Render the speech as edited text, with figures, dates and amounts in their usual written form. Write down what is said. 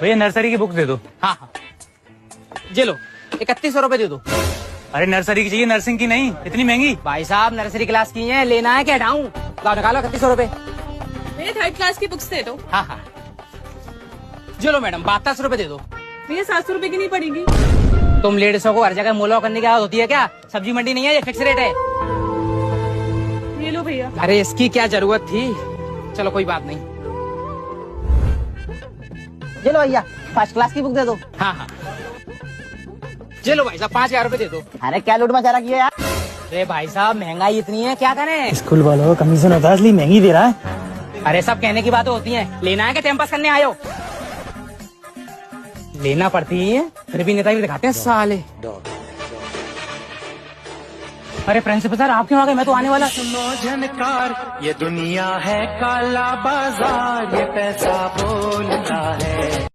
भैया नर्सरी की बुक दे दो। हाँ हाँ, ये लो 3100 रुपए दे दो। अरे नर्सरी की चाहिए, नर्सिंग की नहीं, इतनी महंगी। भाई साहब नर्सरी क्लास की है, लेना है क्या हटाऊं? लाओ निकालो 3100 रुपए। भैया थर्ड क्लास की बुक्स दे दो। हाँ हाँ, ये लो मैडम 7200 रुपए दे दो। भैया 700 रुपए की नहीं पड़ेगी। तुम लेडीजों को हर जगह मोल करने की आदत होती है क्या? सब्जी मंडी नहीं है, ये फिक्स रेट है। ये लो भैया। अरे इसकी क्या जरूरत थी, चलो कोई बात नहीं। ये लो भैया फर्स्ट क्लास की बुक दे दो। हाँ हाँ, ये लो भाई साहब 5000 रुपए दे दो। अरे क्या लूट मचा रखी है यार। अरे भाई साहब महंगाई इतनी है, क्या करें? स्कूल वालों को कमीशन होता है इसलिए महंगी दे रहा है। अरे सब कहने की बातें होती हैं, लेना है क्या टाइम पास करने आए हो? लेना पड़ती है, फिर भी नेतागिरी दिखाते हैं साले। अरे प्रिंसिपल सर आप क्यों आ गए? मैं तो आने वाला। झनकार ये दुनिया है काला बाजार, ये पैसा बोलता है।